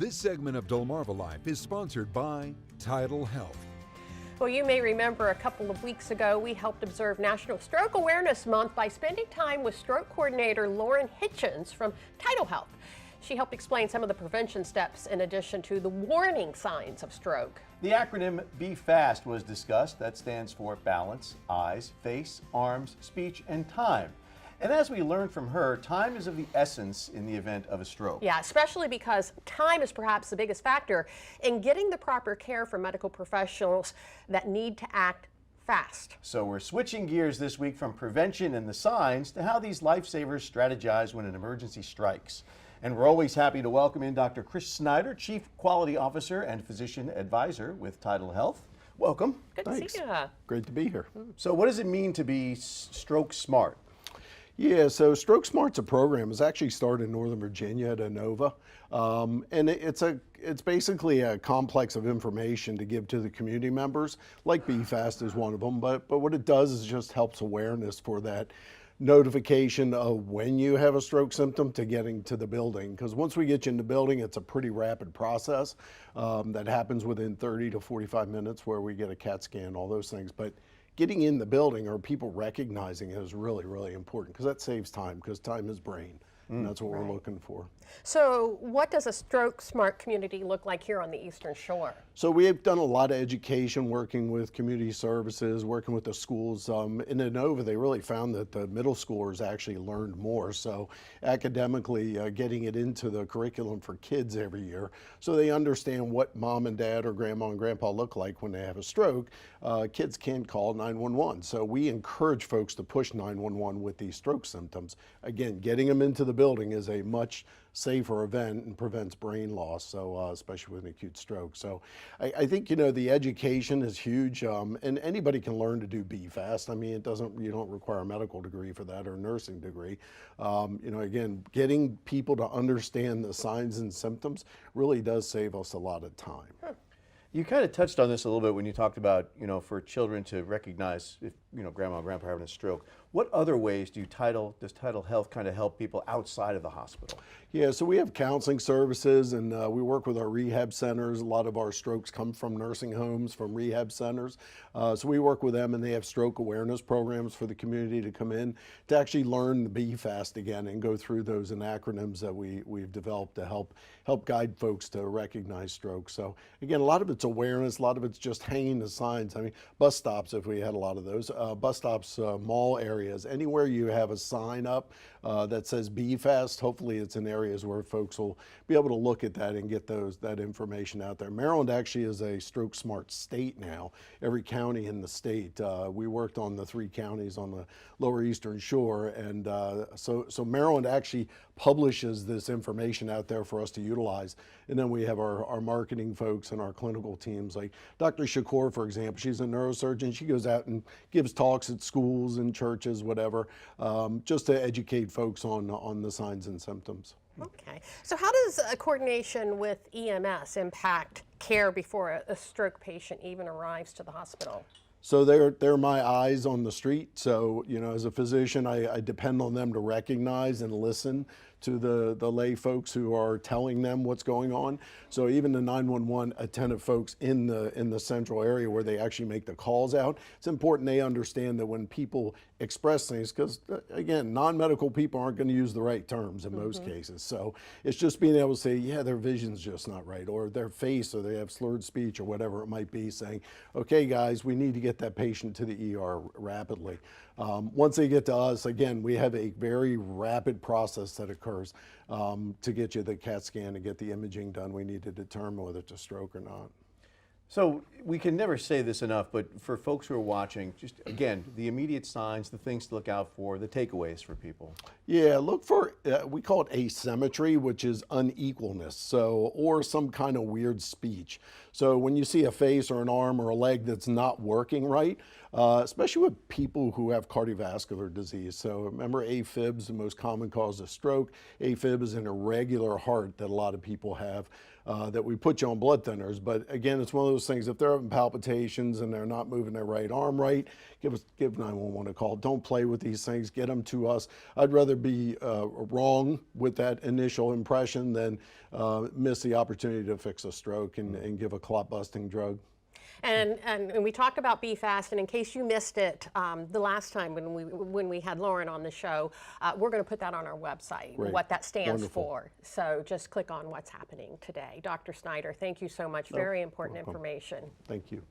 This segment of DelmarvaLife is sponsored by TidalHealth. Well, you may remember a couple of weeks ago, we helped observe National Stroke Awareness Month by spending time with stroke coordinator Lauren Hitchens from TidalHealth. She helped explain some of the prevention steps in addition to the warning signs of stroke. The acronym Be Fast was discussed. That stands for balance, eyes, face, arms, speech, and time. And as we learned from her, time is of the essence in the event of a stroke. Yeah, especially because time is perhaps the biggest factor in getting the proper care for medical professionals that need to act fast. So we're switching gears this week from prevention and the signs to how these lifesavers strategize when an emergency strikes. And we're always happy to welcome in Dr. Chris Snyder, Chief Quality Officer and Physician Advisor with TidalHealth. Welcome. Good Thanks. to see you. Great to be here. So what does it mean to be stroke smart? Yeah, so Stroke Smart's a program. It's actually started in Northern Virginia at Inova. And it's basically a complex of information to give to the community members, like Be Fast is one of them. But what it does is just helps awareness for that notification of when you have a stroke symptom to getting to the building. Because once we get you in the building, it's a pretty rapid process that happens within 30 to 45 minutes where we get a CAT scan, all those things. But getting in the building or people recognizing it is really, really important because that saves time, because time is brain. And that's what we're looking for. So what does a stroke smart community look like here on the Eastern Shore? So we have done a lot of education, working with community services, working with the schools. In Inova, they really found that the middle schoolers actually learned more. So academically, getting it into the curriculum for kids every year, so they understand what mom and dad or grandma and grandpa look like when they have a stroke. Kids can call 911. So we encourage folks to push 911 with these stroke symptoms. Again, getting them into the building is a much safer event and prevents brain loss, so especially with an acute stroke. So I think, you know, the education is huge, and anybody can learn to do Be Fast. I mean, you don't require a medical degree for that or a nursing degree. You know, again, getting people to understand the signs and symptoms really does save us a lot of time. You kind of touched on this a little bit when you talked about, you know, for children to recognize if, you know, grandma and grandpa are having a stroke. What other ways does TidalHealth kind of help people outside of the hospital? Yeah, so we have counseling services, and we work with our rehab centers. A lot of our strokes come from nursing homes, from rehab centers. So we work with them, and they have stroke awareness programs for the community to come in to actually learn the Be Fast again and go through those acronyms that we've developed to help guide folks to recognize stroke. So again, a lot of it's awareness, a lot of it's just hanging the signs. I mean, bus stops, if we had a lot of those, bus stops, mall areas, anywhere you have a sign up that says Be Fast, hopefully it's in areas where folks will be able to look at that and get that information out there. Maryland actually is a stroke smart state now. Every county in the state, we worked on the 3 counties on the lower Eastern Shore, and so Maryland actually publishes this information out there for us to utilize. And then we have our marketing folks and our clinical teams, like Dr. Shakur, for example. She's a neurosurgeon. She goes out and gives talks at schools and churches, whatever, just to educate folks on the signs and symptoms. Okay. So how does a coordination with EMS impact care before a stroke patient even arrives to the hospital? So they're my eyes on the street. So, you know, as a physician, I depend on them to recognize and listen to the lay folks who are telling them what's going on. So even the 911 attentive folks in the central area where they actually make the calls out, it's important they understand that when people express things, because again, non-medical people aren't going to use the right terms in most cases. So it's just being able to say, yeah, their vision's just not right, or their face, or they have slurred speech, or whatever it might be, saying, okay, guys, we need to get that patient to the ER rapidly. Once they get to us, again, we have a very rapid process that occurs to get you the CAT scan and get the imaging done. We need to determine whether it's a stroke or not. So we can never say this enough, but for folks who are watching, just again, the immediate signs, the things to look out for, the takeaways for people. Yeah, look for, we call it asymmetry, which is unequalness, so, or some kind of weird speech. So when you see a face or an arm or a leg that's not working right, especially with people who have cardiovascular disease. So remember, AFib is the most common cause of stroke. AFib is an irregular heart that a lot of people have, that we put you on blood thinners. But again, it's one of those those things. If they're having palpitations and they're not moving their right arm right, give 911 a call. Don't play with these things. Get them to us. I'd rather be wrong with that initial impression than miss the opportunity to fix a stroke and give a clot busting drug. And we talked about BFAST, and in case you missed it the last time when we had Lauren on the show, we're going to put that on our website, Great. what that stands Wonderful. for. So just click on what's happening today. Dr. Snyder, thank you so much. Very important information. Thank you.